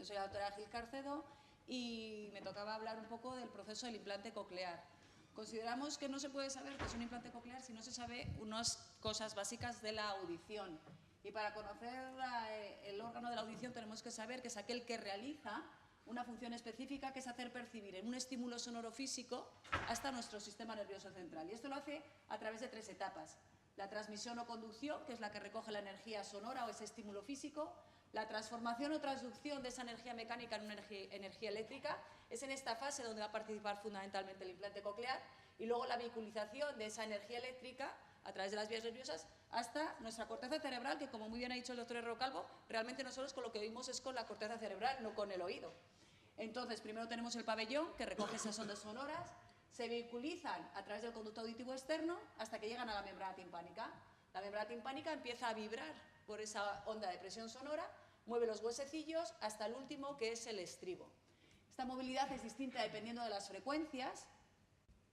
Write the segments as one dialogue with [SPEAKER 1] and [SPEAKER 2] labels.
[SPEAKER 1] Yo soy la doctora Gil Carcedo y me tocaba hablar un poco del proceso del implante coclear. Consideramos que no se puede saber qué es un implante coclear si no se sabe unas cosas básicas de la audición. Y para conocer el órgano de la audición tenemos que saber que es aquel que realiza una función específica, que es hacer percibir en un estímulo sonoro físico hasta nuestro sistema nervioso central. Y esto lo hace a través de 3 etapas. La transmisión o conducción, que es la que recoge la energía sonora o ese estímulo físico. La transformación o transducción de esa energía mecánica en una energía eléctrica. Es en esta fase donde va a participar fundamentalmente el implante coclear. Y luego la vehiculización de esa energía eléctrica a través de las vías nerviosas hasta nuestra corteza cerebral, que como muy bien ha dicho el doctor Herrero Calvo, realmente nosotros con lo que oímos es con la corteza cerebral, no con el oído. Entonces, primero tenemos el pabellón, que recoge esas ondas sonoras, se vehiculizan a través del conducto auditivo externo hasta que llegan a la membrana timpánica. La membrana timpánica empieza a vibrar por esa onda de presión sonora, mueve los huesecillos hasta el último, que es el estribo. Esta movilidad es distinta dependiendo de las frecuencias.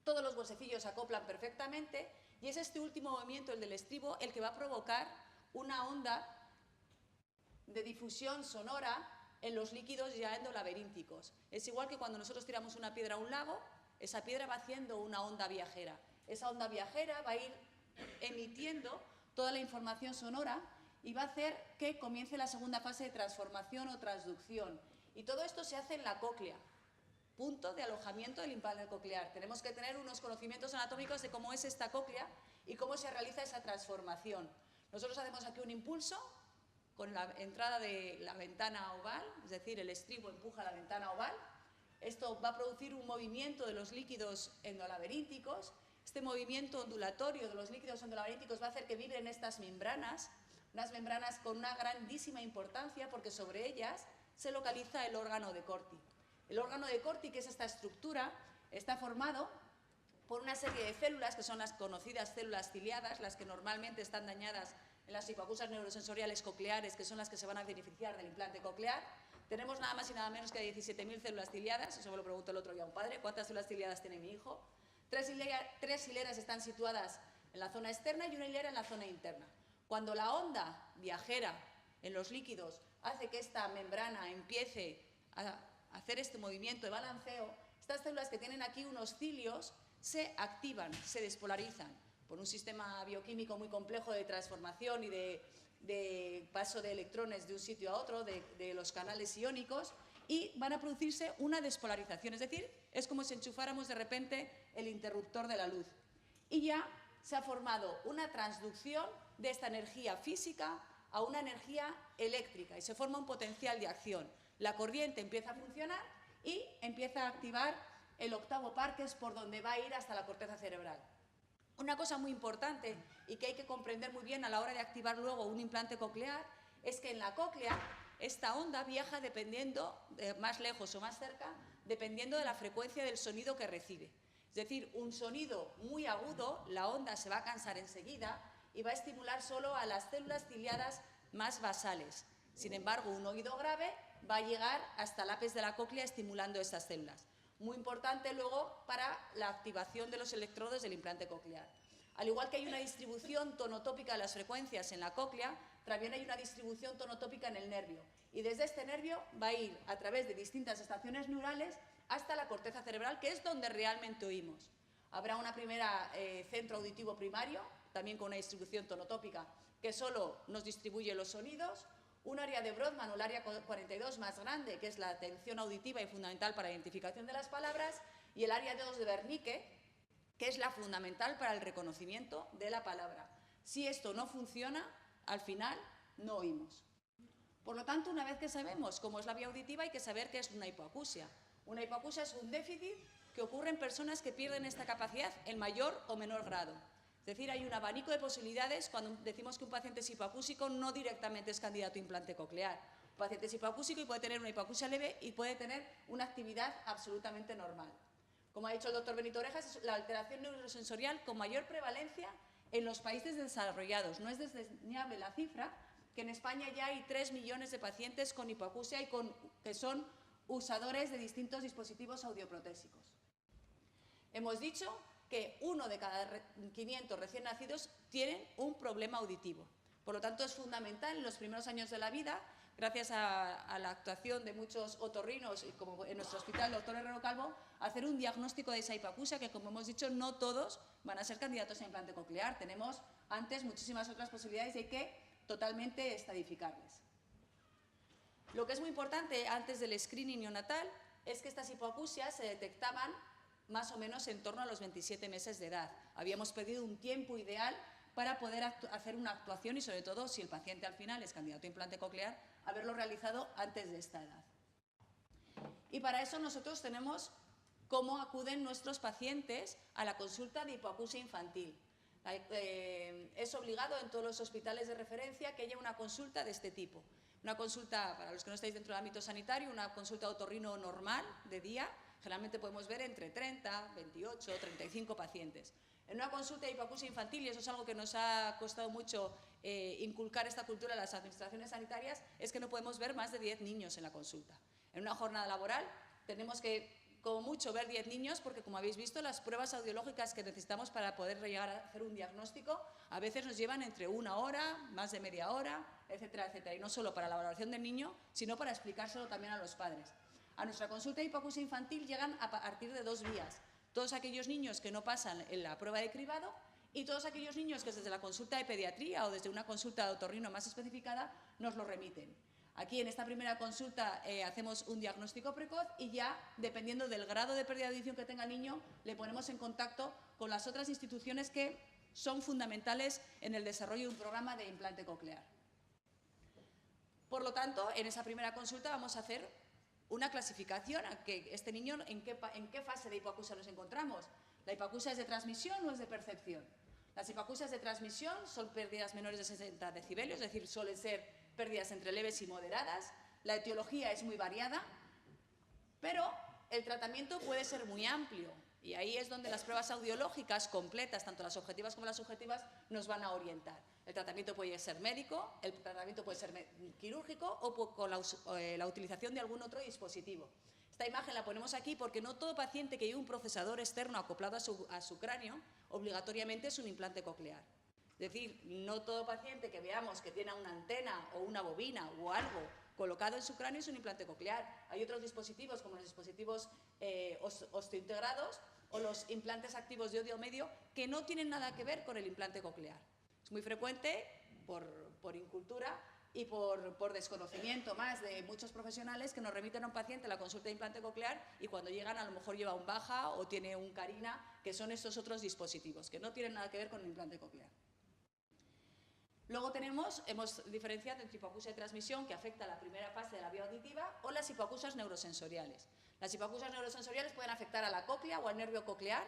[SPEAKER 1] Todos los huesecillos se acoplan perfectamente y es este último movimiento, el del estribo, el que va a provocar una onda de difusión sonora en los líquidos ya endolaberínticos. Es igual que cuando nosotros tiramos una piedra a un lago, esa piedra va haciendo una onda viajera. Esa onda viajera va a ir emitiendo toda la información sonora y va a hacer que comience la segunda fase de transformación o transducción. Y todo esto se hace en la cóclea, punto de alojamiento del implante coclear. Tenemos que tener unos conocimientos anatómicos de cómo es esta cóclea y cómo se realiza esa transformación. Nosotros hacemos aquí un impulso con la entrada de la ventana oval, es decir, el estribo empuja la ventana oval. Esto va a producir un movimiento de los líquidos endolaberínticos. Este movimiento ondulatorio de los líquidos endolaberínticos va a hacer que vibren estas membranas, unas membranas con una grandísima importancia porque sobre ellas se localiza el órgano de Corti. El órgano de Corti, que es esta estructura, está formado por una serie de células que son las conocidas células ciliadas, las que normalmente están dañadas en las hipoacusas neurosensoriales cocleares, que son las que se van a beneficiar del implante coclear. Tenemos nada más y nada menos que 17.000 células ciliadas, eso me lo preguntó el otro día un padre, ¿cuántas células ciliadas tiene mi hijo? 3 hileras están situadas en la zona externa y una hilera en la zona interna. Cuando la onda viajera en los líquidos hace que esta membrana empiece a hacer este movimiento de balanceo, estas células que tienen aquí unos cilios se activan, se despolarizan por un sistema bioquímico muy complejo de transformación y de paso de electrones de un sitio a otro, de los canales iónicos, y van a producirse una despolarización, es decir, es como si enchufáramos de repente el interruptor de la luz. Y ya se ha formado una transducción de esta energía física a una energía eléctrica y se forma un potencial de acción. La corriente empieza a funcionar y empieza a activar el octavo par, que es por donde va a ir hasta la corteza cerebral. Una cosa muy importante y que hay que comprender muy bien a la hora de activar luego un implante coclear es que en la cóclea esta onda viaja dependiendo, más lejos o más cerca, dependiendo de la frecuencia del sonido que recibe. Es decir, un sonido muy agudo, la onda se va a cansar enseguida y va a estimular solo a las células ciliadas más basales. Sin embargo, un oído grave va a llegar hasta el ápice de la cóclea estimulando estas células. Muy importante luego para la activación de los electrodos del implante coclear. Al igual que hay una distribución tonotópica de las frecuencias en la cóclea, también hay una distribución tonotópica en el nervio. Y desde este nervio va a ir a través de distintas estaciones neurales hasta la corteza cerebral, que es donde realmente oímos. Habrá una primera centro auditivo primario, también con una distribución tonotópica, que solo nos distribuye los sonidos. Un área de Brodmann o el área 42 más grande, que es la atención auditiva y fundamental para la identificación de las palabras, y el área 2 de Wernicke, que es la fundamental para el reconocimiento de la palabra. Si esto no funciona, al final no oímos. Por lo tanto, una vez que sabemos cómo es la vía auditiva, hay que saber qué es una hipoacusia. Una hipoacusia es un déficit que ocurre en personas que pierden esta capacidad en mayor o menor grado. Es decir, hay un abanico de posibilidades cuando decimos que un paciente es hipoacúsico, no directamente es candidato a implante coclear. Un paciente es hipoacúsico y puede tener una hipoacusia leve y puede tener una actividad absolutamente normal. Como ha dicho el doctor Benito Orejas, es la alteración neurosensorial con mayor prevalencia en los países desarrollados. No es desdeñable la cifra, que en España ya hay 3 millones de pacientes con hipoacusia y que son usadores de distintos dispositivos audioprotésicos. Hemos dicho que 1 de cada 500 recién nacidos tienen un problema auditivo. Por lo tanto, es fundamental en los primeros años de la vida, gracias a la actuación de muchos otorrinos, y como en nuestro hospital, el doctor Herrero Calvo, hacer un diagnóstico de esa hipoacusia, que como hemos dicho, no todos van a ser candidatos a implante coclear. Tenemos antes muchísimas otras posibilidades y hay que totalmente estadificarles. Lo que es muy importante antes del screening neonatal es que estas hipoacusias se detectaban más o menos en torno a los 27 meses de edad. Habíamos pedido un tiempo ideal para poder hacer una actuación y, sobre todo, si el paciente al final es candidato a implante coclear, haberlo realizado antes de esta edad. Y para eso nosotros tenemos cómo acuden nuestros pacientes a la consulta de hipoacusia infantil. Es obligado en todos los hospitales de referencia que haya una consulta de este tipo. Una consulta, para los que no estáis dentro del ámbito sanitario, una consulta otorrino normal de día. Generalmente podemos ver entre 30, 28, 35 pacientes. En una consulta de hipoacusia infantil, y eso es algo que nos ha costado mucho inculcar esta cultura a las administraciones sanitarias, es que no podemos ver más de 10 niños en la consulta. En una jornada laboral tenemos que, como mucho, ver 10 niños, porque como habéis visto, las pruebas audiológicas que necesitamos para poder llegar a hacer un diagnóstico a veces nos llevan entre 1 hora, más de media hora, etcétera, etcétera. Y no solo para la valoración del niño, sino para explicárselo también a los padres. A nuestra consulta de hipoacusia infantil llegan a partir de 2 vías. Todos aquellos niños que no pasan en la prueba de cribado y todos aquellos niños que desde la consulta de pediatría o desde una consulta de otorrino más especificada nos lo remiten. Aquí en esta primera consulta hacemos un diagnóstico precoz y ya, dependiendo del grado de pérdida de audición que tenga el niño, le ponemos en contacto con las otras instituciones que son fundamentales en el desarrollo de un programa de implante coclear. Por lo tanto, en esa primera consulta vamos a hacer una clasificación a que este niño en qué fase de hipoacusia nos encontramos. ¿La hipoacusia es de transmisión o es de percepción? Las hipoacusias de transmisión son pérdidas menores de 60 decibelios, es decir, suelen ser pérdidas entre leves y moderadas. La etiología es muy variada, pero el tratamiento puede ser muy amplio y ahí es donde las pruebas audiológicas completas, tanto las objetivas como las subjetivas, nos van a orientar. El tratamiento puede ser médico, el tratamiento puede ser quirúrgico o con la utilización de algún otro dispositivo. Esta imagen la ponemos aquí porque no todo paciente que lleve un procesador externo acoplado a su cráneo obligatoriamente es un implante coclear. Es decir, no todo paciente que veamos que tiene una antena o una bobina o algo colocado en su cráneo es un implante coclear. Hay otros dispositivos como los dispositivos osteointegrados o los implantes activos de ódio medio que no tienen nada que ver con el implante coclear. Es muy frecuente por incultura y por desconocimiento más de muchos profesionales que nos remiten a un paciente a la consulta de implante coclear y cuando llegan a lo mejor lleva un Baja o tiene un Carina, que son estos otros dispositivos que no tienen nada que ver con el implante coclear. Luego hemos diferenciado entre hipoacusia de transmisión, que afecta a la primera fase de la vía auditiva, o las hipoacusias neurosensoriales. Las hipoacusias neurosensoriales pueden afectar a la cóclea o al nervio coclear.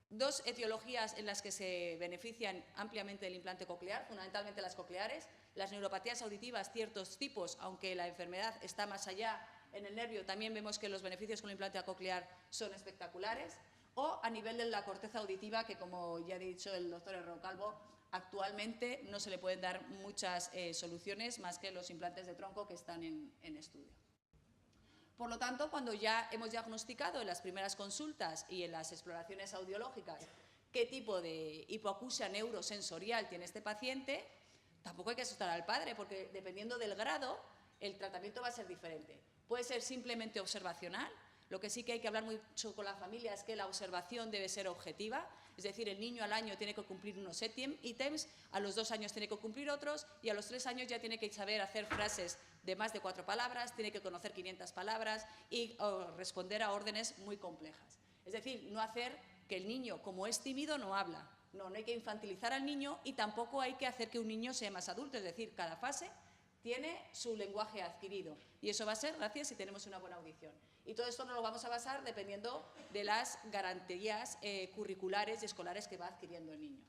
[SPEAKER 1] Dos etiologías en las que se benefician ampliamente del implante coclear, fundamentalmente las cocleares. Las neuropatías auditivas, ciertos tipos, aunque la enfermedad está más allá en el nervio, también vemos que los beneficios con el implante coclear son espectaculares. O a nivel de la corteza auditiva, que como ya ha dicho el doctor Herrero Calvo, actualmente no se le pueden dar muchas soluciones más que los implantes de tronco que están en estudio. Por lo tanto, cuando ya hemos diagnosticado en las primeras consultas y en las exploraciones audiológicas qué tipo de hipoacusia neurosensorial tiene este paciente, tampoco hay que asustar al padre porque dependiendo del grado el tratamiento va a ser diferente. Puede ser simplemente observacional. Lo que sí que hay que hablar mucho con la familia es que la observación debe ser objetiva, es decir, el niño al año tiene que cumplir unos ítems, a los 2 años tiene que cumplir otros y a los 3 años ya tiene que saber hacer frases de más de 4 palabras, tiene que conocer 500 palabras y responder a órdenes muy complejas. Es decir, no hacer que el niño, como es tímido, no habla. No hay que infantilizar al niño y tampoco hay que hacer que un niño sea más adulto, es decir, cada fase tiene su lenguaje adquirido y eso va a ser gracias si tenemos una buena audición. Y todo esto nos lo vamos a basar dependiendo de las garantías curriculares y escolares que va adquiriendo el niño.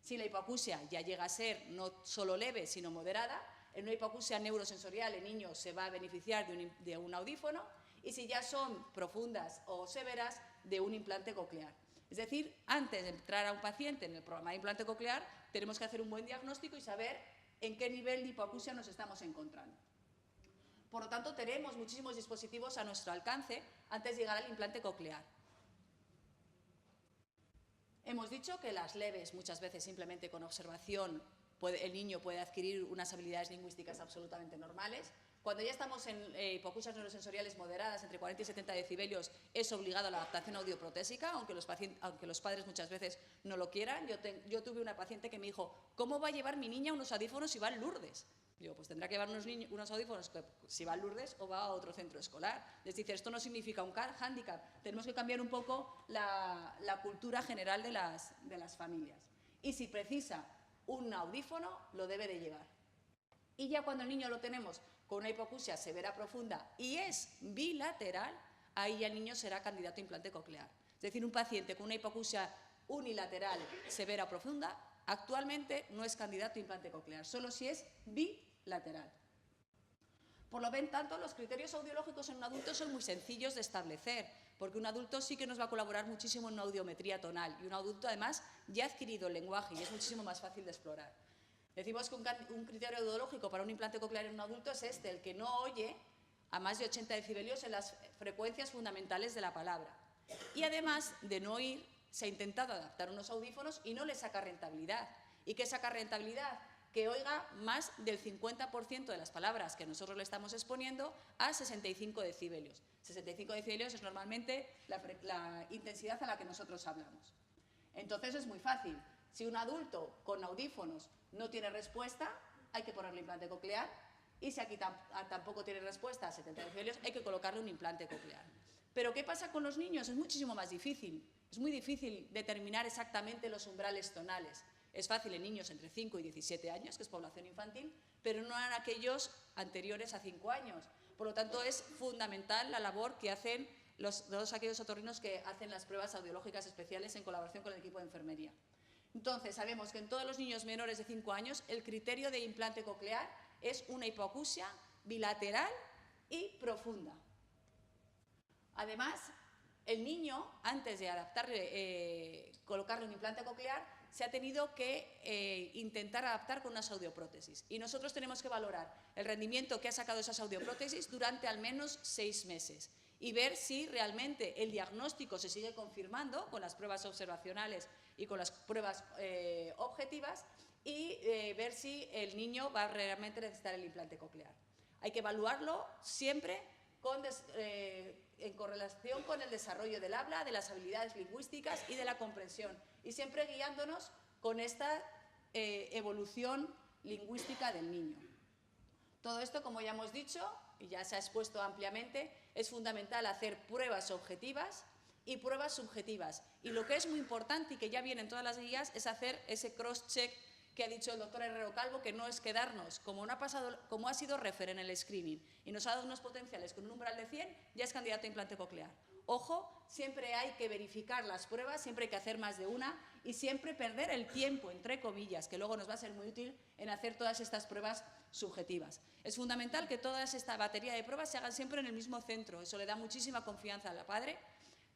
[SPEAKER 1] Si la hipoacusia ya llega a ser no solo leve, sino moderada, en una hipoacusia neurosensorial el niño se va a beneficiar de un audífono y si ya son profundas o severas, de un implante coclear. Es decir, antes de entrar a un paciente en el programa de implante coclear, tenemos que hacer un buen diagnóstico y saber en qué nivel de hipoacusia nos estamos encontrando. Por lo tanto, tenemos muchísimos dispositivos a nuestro alcance antes de llegar al implante coclear. Hemos dicho que las leves, muchas veces simplemente con observación, el niño puede adquirir unas habilidades lingüísticas absolutamente normales. Cuando ya estamos en hipoacusias neurosensoriales moderadas, entre 40 y 70 decibelios, es obligado la adaptación audioprotésica, aunque los padres muchas veces no lo quieran. Yo tuve una paciente que me dijo, ¿cómo va a llevar mi niña unos audífonos si va en Lourdes? Digo, pues tendrá que llevar unos audífonos si va a Lourdes o va a otro centro escolar. Les dice, esto no significa un hándicap. Tenemos que cambiar un poco la cultura general de las familias. Y si precisa un audífono, lo debe de llevar. Y ya cuando el niño lo tenemos con una hipoacusia severa profunda y es bilateral, ahí ya el niño será candidato a implante coclear. Es decir, un paciente con una hipoacusia unilateral severa o profunda actualmente no es candidato a implante coclear, solo si es bilateral. Por lo tanto, los criterios audiológicos en un adulto son muy sencillos de establecer, porque un adulto sí que nos va a colaborar muchísimo en una audiometría tonal y un adulto además ya ha adquirido el lenguaje y es muchísimo más fácil de explorar. Decimos que un criterio audiológico para un implante coclear en un adulto es el que no oye a más de 80 decibelios en las frecuencias fundamentales de la palabra. Y además de no oír, se ha intentado adaptar unos audífonos y no le saca rentabilidad. ¿Y qué saca rentabilidad? Que oiga más del 50% de las palabras que nosotros le estamos exponiendo a 65 decibelios. 65 decibelios es normalmente la intensidad a la que nosotros hablamos. Entonces es muy fácil. Si un adulto con audífonos no tiene respuesta, hay que ponerle implante coclear, y si aquí tampoco tiene respuesta a 70 decibelios, hay que colocarle un implante coclear. Pero ¿qué pasa con los niños? Es muchísimo más difícil. Es muy difícil determinar exactamente los umbrales tonales. Es fácil en niños entre 5 y 17 años, que es población infantil, pero no en aquellos anteriores a 5 años. Por lo tanto, es fundamental la labor que hacen todos aquellos otorrinos que hacen las pruebas audiológicas especiales en colaboración con el equipo de enfermería. Entonces, sabemos que en todos los niños menores de 5 años el criterio de implante coclear es una hipoacusia bilateral y profunda. Además, el niño, antes de colocarle un implante coclear, se ha tenido que intentar adaptar con unas audioprótesis. Y nosotros tenemos que valorar el rendimiento que ha sacado esas audioprótesis durante al menos 6 meses y ver si realmente el diagnóstico se sigue confirmando con las pruebas observacionales y con las pruebas objetivas y ver si el niño va a realmente necesitar el implante coclear. Hay que evaluarlo siempre en correlación con el desarrollo del habla, de las habilidades lingüísticas y de la comprensión, y siempre guiándonos con esta evolución lingüística del niño. Todo esto, como ya hemos dicho, y ya se ha expuesto ampliamente, es fundamental hacer pruebas objetivas y pruebas subjetivas. Y lo que es muy importante y que ya viene en todas las guías es hacer ese cross-check que ha dicho el doctor Herrero Calvo, que no es quedarnos, como ha sido refer en el screening y nos ha dado unos potenciales con un umbral de 100, ya es candidato a implante coclear. Ojo, siempre hay que verificar las pruebas, siempre hay que hacer más de una y siempre perder el tiempo, entre comillas, que luego nos va a ser muy útil en hacer todas estas pruebas subjetivas. Es fundamental que toda esta batería de pruebas se hagan siempre en el mismo centro, eso le da muchísima confianza al padre.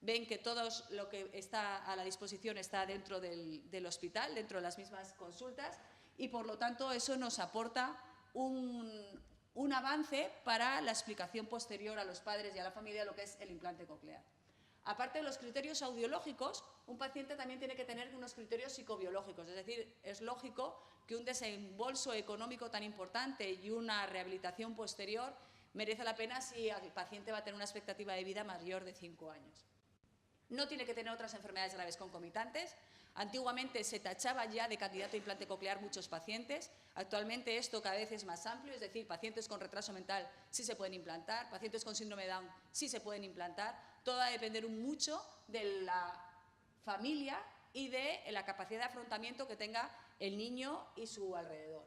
[SPEAKER 1] Ven que todo lo que está a la disposición está dentro del hospital, dentro de las mismas consultas, y por lo tanto eso nos aporta un avance para la explicación posterior a los padres y a la familia de lo que es el implante coclear. Aparte de los criterios audiológicos, un paciente también tiene que tener unos criterios psicobiológicos, es decir, es lógico que un desembolso económico tan importante y una rehabilitación posterior merece la pena si el paciente va a tener una expectativa de vida mayor de 5 años. No tiene que tener otras enfermedades graves concomitantes. Antiguamente se tachaba ya de candidato a implante coclear muchos pacientes. Actualmente esto cada vez es más amplio, es decir, pacientes con retraso mental sí se pueden implantar, pacientes con síndrome de Down sí se pueden implantar. Todo va a depender mucho de la familia y de la capacidad de afrontamiento que tenga el niño y su alrededor.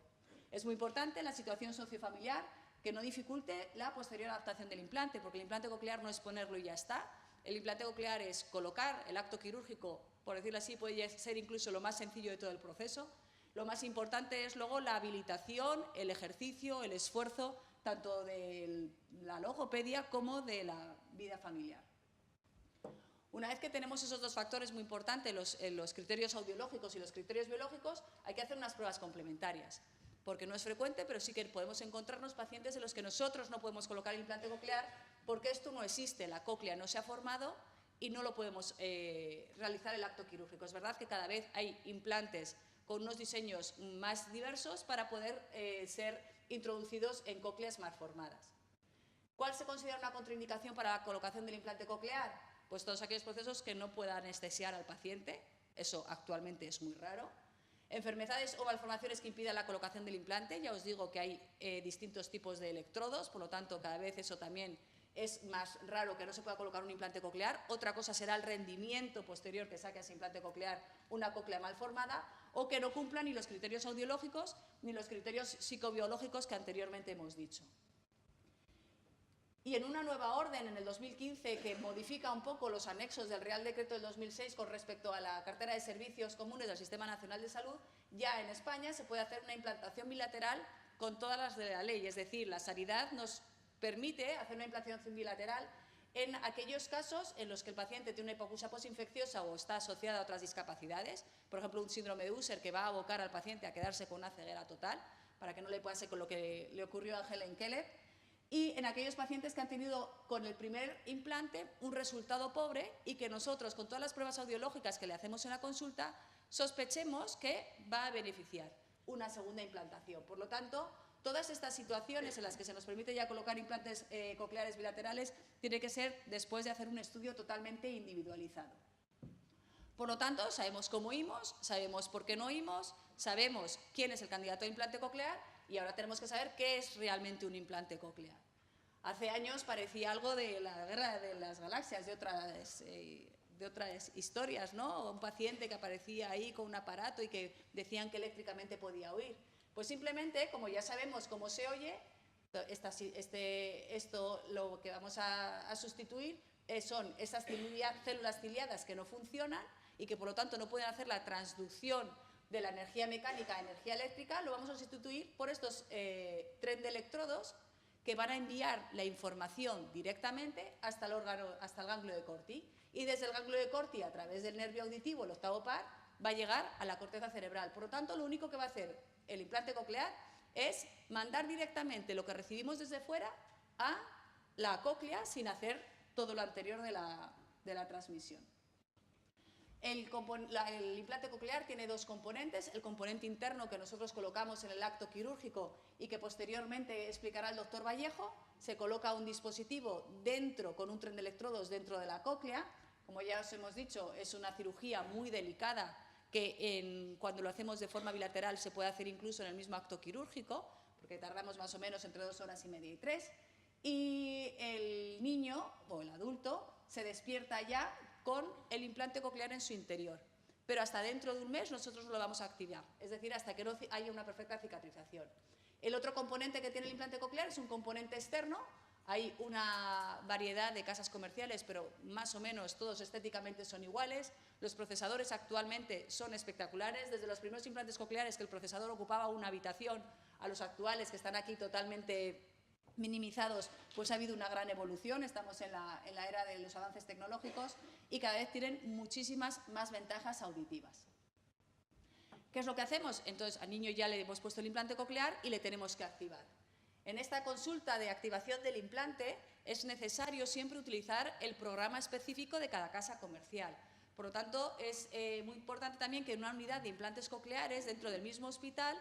[SPEAKER 1] Es muy importante en la situación sociofamiliar que no dificulte la posterior adaptación del implante, porque el implante coclear no es ponerlo y ya está. El implante coclear es colocar, el acto quirúrgico, por decirlo así, puede ser incluso lo más sencillo de todo el proceso. Lo más importante es luego la habilitación, el ejercicio, el esfuerzo, tanto de la logopedia como de la vida familiar. Una vez que tenemos esos dos factores muy importantes, los criterios audiológicos y los criterios biológicos, hay que hacer unas pruebas complementarias, porque no es frecuente, pero sí que podemos encontrarnos pacientes en los que nosotros no podemos colocar el implante coclear porque esto no existe, la cóclea no se ha formado y no lo podemos realizar el acto quirúrgico. Es verdad que cada vez hay implantes con unos diseños más diversos para poder ser introducidos en cócleas malformadas. ¿Cuál se considera una contraindicación para la colocación del implante coclear? Pues todos aquellos procesos que no puedan anestesiar al paciente, eso actualmente es muy raro. Enfermedades o malformaciones que impidan la colocación del implante, ya os digo que hay distintos tipos de electrodos, por lo tanto cada vez eso también es más raro que no se pueda colocar un implante coclear. Otra cosa será el rendimiento posterior que saque a ese implante coclear una cóclea malformada o que no cumpla ni los criterios audiológicos ni los criterios psicobiológicos que anteriormente hemos dicho. Y en una nueva orden, en el 2015, que modifica un poco los anexos del Real Decreto del 2006 con respecto a la cartera de servicios comunes del Sistema Nacional de Salud, ya en España se puede hacer una implantación bilateral con todas las de la ley. Es decir, la sanidad nos permite hacer una implantación bilateral en aquellos casos en los que el paciente tiene una hipoacusia postinfecciosa o está asociada a otras discapacidades, por ejemplo, un síndrome de Usher que va a abocar al paciente a quedarse con una ceguera total, para que no le pase con lo que le ocurrió a Helen Keller. Y en aquellos pacientes que han tenido con el primer implante un resultado pobre y que nosotros, con todas las pruebas audiológicas que le hacemos en la consulta, sospechemos que va a beneficiar una segunda implantación. Por lo tanto, todas estas situaciones en las que se nos permite ya colocar implantes cocleares bilaterales tiene que ser después de hacer un estudio totalmente individualizado. Por lo tanto, sabemos cómo oímos, sabemos por qué no oímos, sabemos quién es el candidato a implante coclear y ahora tenemos que saber qué es realmente un implante coclear. Hace años parecía algo de la guerra de las galaxias, de otras historias, ¿no? Un paciente que aparecía ahí con un aparato y que decían que eléctricamente podía oír. Pues simplemente, como ya sabemos cómo se oye, esto lo que vamos a sustituir son esas células ciliadas que no funcionan y que por lo tanto no pueden hacer la transducción de la energía mecánica a energía eléctrica. Lo vamos a sustituir por estos tren de electrodos que van a enviar la información directamente hasta el ganglio de Corti. Y desde el ganglio de Corti, a través del nervio auditivo, el octavo par, va a llegar a la corteza cerebral. Por lo tanto, lo único que va a hacer el implante coclear es mandar directamente lo que recibimos desde fuera a la cóclea sin hacer todo lo anterior de la transmisión. El implante coclear tiene dos componentes, el componente interno que nosotros colocamos en el acto quirúrgico y que posteriormente explicará el doctor Vallejo. Se coloca un dispositivo dentro, con un tren de electrodos dentro de la cóclea. Como ya os hemos dicho, es una cirugía muy delicada que cuando lo hacemos de forma bilateral se puede hacer incluso en el mismo acto quirúrgico, porque tardamos más o menos entre 2 horas y media y 3. Y el niño o el adulto se despierta ya con el implante coclear en su interior. Pero hasta dentro de un mes nosotros lo vamos a activar, es decir, hasta que no haya una perfecta cicatrización. El otro componente que tiene el implante coclear es un componente externo. Hay una variedad de casas comerciales, pero más o menos todos estéticamente son iguales. Los procesadores actualmente son espectaculares. Desde los primeros implantes cocleares que el procesador ocupaba una habitación a los actuales que están aquí totalmente minimizados, pues ha habido una gran evolución. Estamos en la era de los avances tecnológicos y cada vez tienen muchísimas más ventajas auditivas. ¿Qué es lo que hacemos? Entonces al niño ya le hemos puesto el implante coclear y le tenemos que activar. En esta consulta de activación del implante es necesario siempre utilizar el programa específico de cada casa comercial. Por lo tanto, es muy importante también que en una unidad de implantes cocleares dentro del mismo hospital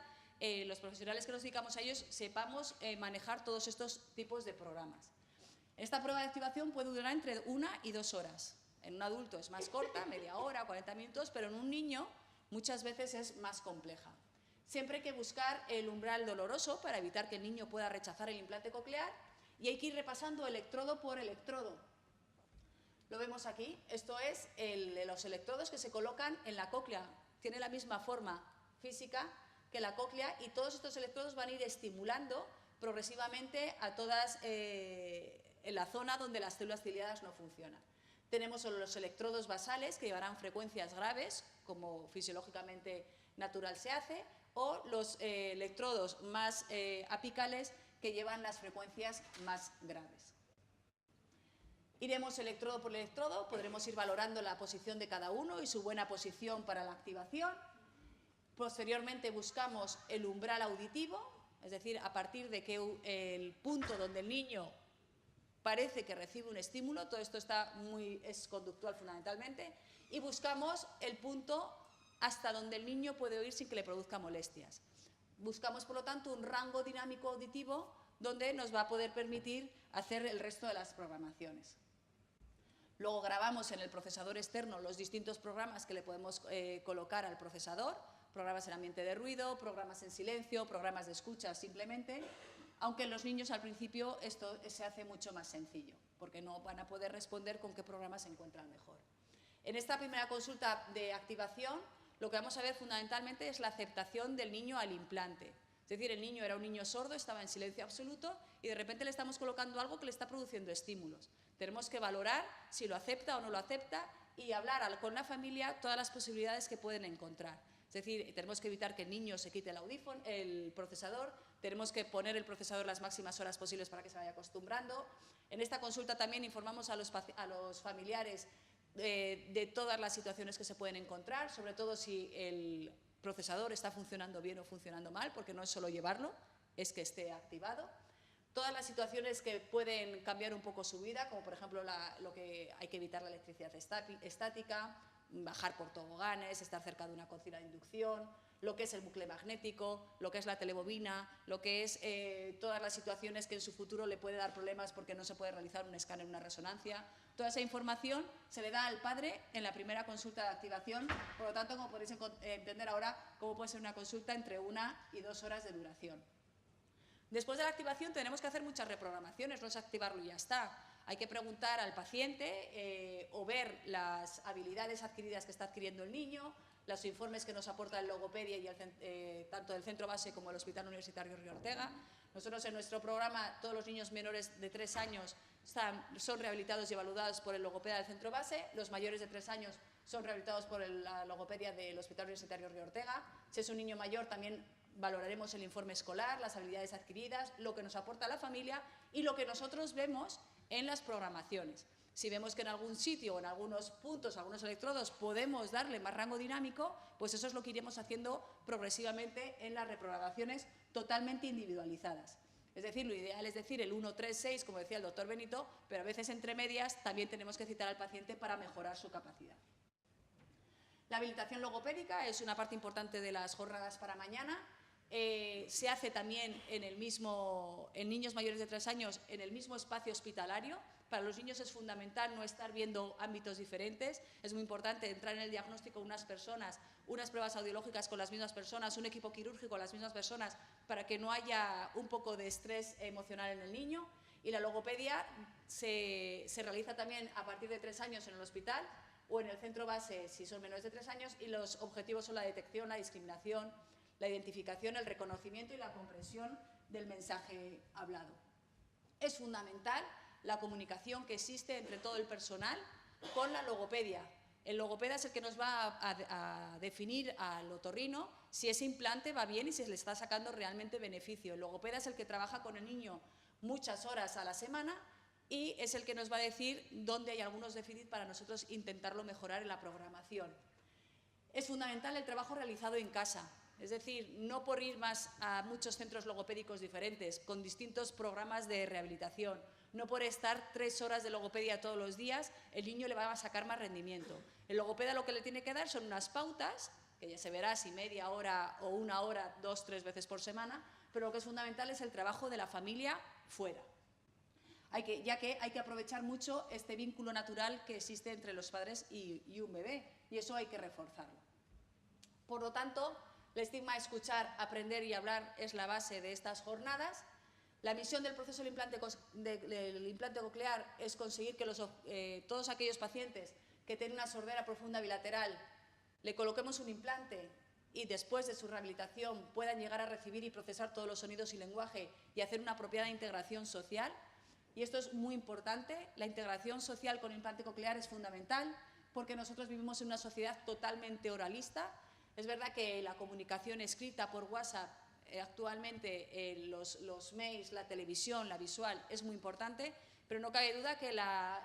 [SPEAKER 1] los profesionales que nos dedicamos a ellos sepamos manejar todos estos tipos de programas. Esta prueba de activación puede durar entre 1 y 2 horas. En un adulto es más corta, media hora, 40 minutos, pero en un niño muchas veces es más compleja. Siempre hay que buscar el umbral doloroso para evitar que el niño pueda rechazar el implante coclear y hay que ir repasando electrodo por electrodo. Lo vemos aquí, esto es los electrodos que se colocan en la cóclea. Tiene la misma forma física que la cóclea y todos estos electrodos van a ir estimulando progresivamente a todas en la zona donde las células ciliadas no funcionan. Tenemos los electrodos basales que llevarán frecuencias graves, como fisiológicamente natural se hace, o los electrodos más apicales que llevan las frecuencias más graves. Iremos electrodo por electrodo, podremos ir valorando la posición de cada uno y su buena posición para la activación. Posteriormente buscamos el umbral auditivo, es decir, a partir de que el punto donde el niño parece que recibe un estímulo, todo esto es conductual fundamentalmente, y buscamos el punto hasta donde el niño puede oír sin que le produzca molestias. Buscamos, por lo tanto, un rango dinámico auditivo donde nos va a poder permitir hacer el resto de las programaciones. Luego grabamos en el procesador externo los distintos programas que le podemos colocar al procesador, programas en ambiente de ruido, programas en silencio, programas de escucha simplemente, aunque en los niños al principio esto se hace mucho más sencillo, porque no van a poder responder con qué programa se encuentran mejor. En esta primera consulta de activación, lo que vamos a ver fundamentalmente es la aceptación del niño al implante. Es decir, el niño era un niño sordo, estaba en silencio absoluto y de repente le estamos colocando algo que le está produciendo estímulos. Tenemos que valorar si lo acepta o no lo acepta y hablar con la familia todas las posibilidades que pueden encontrar. Es decir, tenemos que evitar que el niño se quite el procesador, tenemos que poner el procesador las máximas horas posibles para que se vaya acostumbrando. En esta consulta también informamos a los familiares de todas las situaciones que se pueden encontrar, sobre todo si el procesador está funcionando bien o funcionando mal, porque no es solo llevarlo, es que esté activado. Todas las situaciones que pueden cambiar un poco su vida, como por ejemplo lo que hay que evitar la electricidad estática, bajar por toboganes, estar cerca de una cocina de inducción, lo que es el bucle magnético, lo que es la telebobina, lo que es todas las situaciones que en su futuro le puede dar problemas porque no se puede realizar un escáner, una resonancia. Toda esa información se le da al padre en la primera consulta de activación, por lo tanto, como podéis entender ahora, cómo puede ser una consulta entre 1 y 2 horas de duración. Después de la activación tenemos que hacer muchas reprogramaciones, no es activarlo y ya está. Hay que preguntar al paciente o ver las habilidades adquiridas que está adquiriendo el niño, los informes que nos aporta el logopedia y tanto del centro base como el Hospital Universitario Río Ortega. Nosotros en nuestro programa, todos los niños menores de 3 años son rehabilitados y evaluados por el logopedia del centro base, los mayores de 3 años son rehabilitados por la logopedia del Hospital Universitario Río Ortega. Si es un niño mayor, también valoraremos el informe escolar, las habilidades adquiridas, lo que nos aporta la familia y lo que nosotros vemos en las programaciones. Si vemos que en algún sitio o en algunos puntos, algunos electrodos, podemos darle más rango dinámico, pues eso es lo que iremos haciendo progresivamente en las reprogramaciones totalmente individualizadas. Es decir, lo ideal es decir el 1, 3, 6, como decía el doctor Benito, pero a veces entre medias también tenemos que citar al paciente para mejorar su capacidad. La habilitación logopédica es una parte importante de las jornadas para mañana. Se hace también en niños mayores de 3 años en el mismo espacio hospitalario. Para los niños es fundamental no estar viendo ámbitos diferentes. Es muy importante entrar en el diagnóstico unas personas, unas pruebas audiológicas con las mismas personas, un equipo quirúrgico con las mismas personas para que no haya un poco de estrés emocional en el niño. Y la logopedia se realiza también a partir de 3 años en el hospital o en el centro base si son menores de 3 años y los objetivos son la detección, la discriminación, la identificación, el reconocimiento y la comprensión del mensaje hablado. Es fundamental la comunicación que existe entre todo el personal con la logopedia. El logopeda es el que nos va a definir al otorrino si ese implante va bien y si se le está sacando realmente beneficio. El logopeda es el que trabaja con el niño muchas horas a la semana y es el que nos va a decir dónde hay algunos déficits para nosotros intentarlo mejorar en la programación. Es fundamental el trabajo realizado en casa. Es decir, no por ir más a muchos centros logopédicos diferentes, con distintos programas de rehabilitación, no por estar 3 horas de logopedia todos los días, el niño le va a sacar más rendimiento. El logopeda lo que le tiene que dar son unas pautas, que ya se verá si media hora o 1 hora, 2, 3 veces por semana, pero lo que es fundamental es el trabajo de la familia fuera. Ya que hay que aprovechar mucho este vínculo natural que existe entre los padres y un bebé, y eso hay que reforzarlo. Por lo tanto, el estigma escuchar, aprender y hablar es la base de estas jornadas. La misión del proceso del implante coclear es conseguir que todos aquellos pacientes que tienen una sordera profunda bilateral le coloquemos un implante y después de su rehabilitación puedan llegar a recibir y procesar todos los sonidos y lenguaje y hacer una apropiada integración social. Y esto es muy importante, la integración social con implante coclear es fundamental porque nosotros vivimos en una sociedad totalmente oralista. Es verdad que la comunicación escrita por WhatsApp actualmente, los mails, la televisión, la visual, es muy importante, pero no cabe duda que la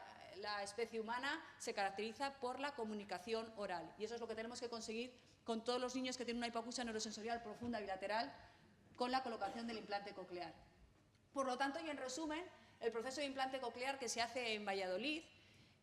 [SPEAKER 1] especie humana se caracteriza por la comunicación oral y eso es lo que tenemos que conseguir con todos los niños que tienen una hipoacusia neurosensorial profunda bilateral con la colocación del implante coclear. Por lo tanto, y en resumen, el proceso de implante coclear que se hace en Valladolid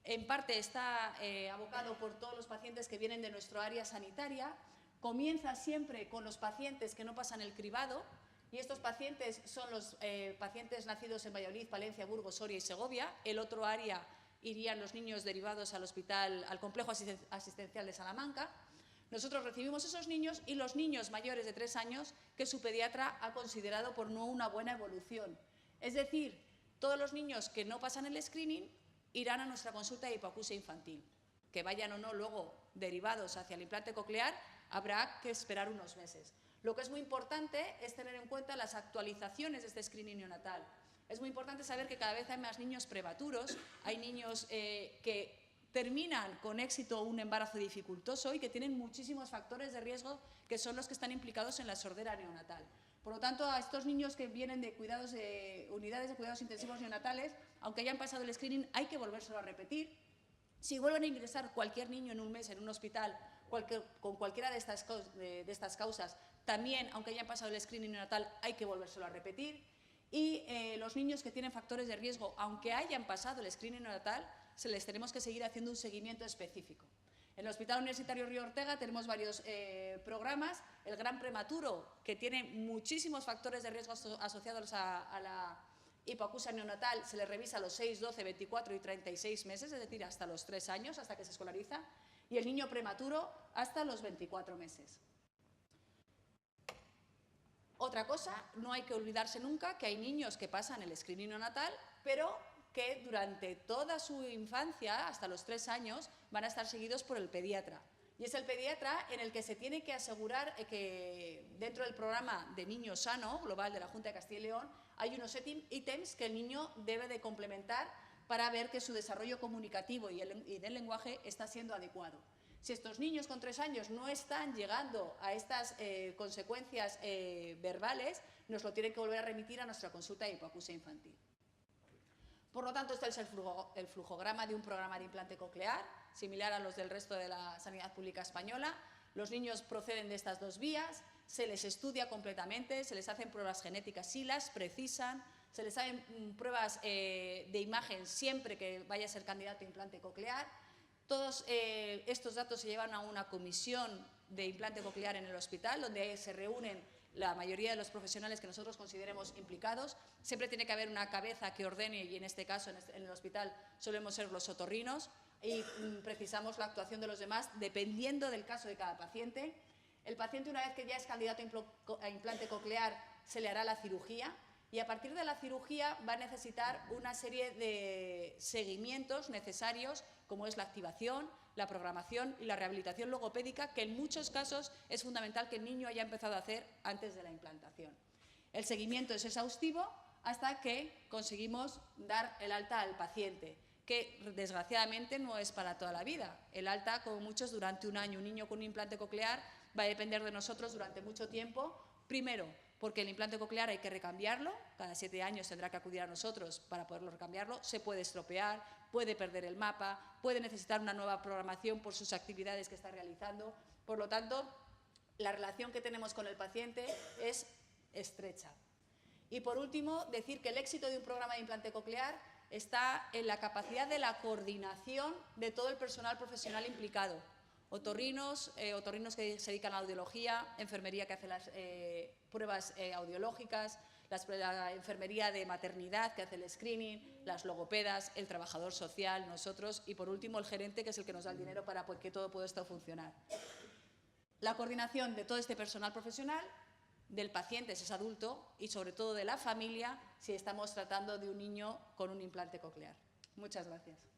[SPEAKER 1] en parte está abocado por todos los pacientes que vienen de nuestro área sanitaria. Comienza siempre con los pacientes que no pasan el cribado, y estos pacientes son los pacientes nacidos en Valladolid, Palencia, Burgos, Soria y Segovia. El otro área irían los niños derivados al hospital, al complejo asistencial de Salamanca. Nosotros recibimos esos niños y los niños mayores de 3 años que su pediatra ha considerado por no una buena evolución. Es decir, todos los niños que no pasan el screening irán a nuestra consulta de hipoacusia infantil. Que vayan o no luego derivados hacia el implante coclear, habrá que esperar unos meses. Lo que es muy importante es tener en cuenta las actualizaciones de este screening neonatal. Es muy importante saber que cada vez hay más niños prematuros, hay niños que terminan con éxito un embarazo dificultoso y que tienen muchísimos factores de riesgo que son los que están implicados en la sordera neonatal. Por lo tanto, a estos niños que vienen de unidades de cuidados intensivos neonatales, aunque hayan pasado el screening, hay que volvérselo a repetir. Si vuelven a ingresar cualquier niño en un mes en un hospital con cualquiera de estas causas, también, aunque hayan pasado el screening neonatal, hay que volvérselo a repetir. Y los niños que tienen factores de riesgo, aunque hayan pasado el screening neonatal, se les tenemos que seguir haciendo un seguimiento específico. En el Hospital Universitario Río Ortega tenemos varios programas. El Gran Prematuro, que tiene muchísimos factores de riesgo asociados a la hipoacusia neonatal, se le revisa a los 6, 12, 24 y 36 meses, es decir, hasta los 3 años, hasta que se escolariza, y el niño prematuro hasta los 24 meses. Otra cosa, no hay que olvidarse nunca que hay niños que pasan el screening neonatal, pero que durante toda su infancia, hasta los 3 años, van a estar seguidos por el pediatra. Y es el pediatra en el que se tiene que asegurar que dentro del programa de Niño Sano global de la Junta de Castilla y León hay unos ítems que el niño debe de complementar para ver que su desarrollo comunicativo y del lenguaje está siendo adecuado. Si estos niños con 3 años no están llegando a estas consecuencias verbales, nos lo tienen que volver a remitir a nuestra consulta de hipoacusia infantil. Por lo tanto, este es el flujograma de un programa de implante coclear, similar a los del resto de la sanidad pública española. Los niños proceden de estas 2 vías, se les estudia completamente, se les hacen pruebas genéticas si las precisan, se les hacen pruebas de imagen siempre que vaya a ser candidato a implante coclear. Todos estos datos se llevan a una comisión de implante coclear en el hospital, donde se reúnen la mayoría de los profesionales que nosotros consideremos implicados. Siempre tiene que haber una cabeza que ordene, y en este caso, en el hospital, solemos ser los otorrinos, y precisamos la actuación de los demás dependiendo del caso de cada paciente. El paciente, una vez que ya es candidato a implante coclear, se le hará la cirugía, y a partir de la cirugía va a necesitar una serie de seguimientos necesarios, como es la activación, la programación y la rehabilitación logopédica, que en muchos casos es fundamental que el niño haya empezado a hacer antes de la implantación. El seguimiento es exhaustivo hasta que conseguimos dar el alta al paciente, que desgraciadamente no es para toda la vida. El alta, como muchos, durante 1 año. Un niño con un implante coclear va a depender de nosotros durante mucho tiempo. Primero, porque el implante coclear hay que recambiarlo, cada 7 años tendrá que acudir a nosotros para poderlo recambiarlo, se puede estropear, puede perder el mapa, puede necesitar una nueva programación por sus actividades que está realizando. Por lo tanto, la relación que tenemos con el paciente es estrecha. Y por último, decir que el éxito de un programa de implante coclear está en la capacidad de la coordinación de todo el personal profesional implicado. Otorrinos que se dedican a la audiología, enfermería que hace las pruebas audiológicas, la enfermería de maternidad que hace el screening, las logopedas, el trabajador social, nosotros y, por último, el gerente, que es el que nos da el dinero para que todo pueda esto funcionar. La coordinación de todo este personal profesional, del paciente si es adulto y, sobre todo, de la familia si estamos tratando de un niño con un implante coclear. Muchas gracias.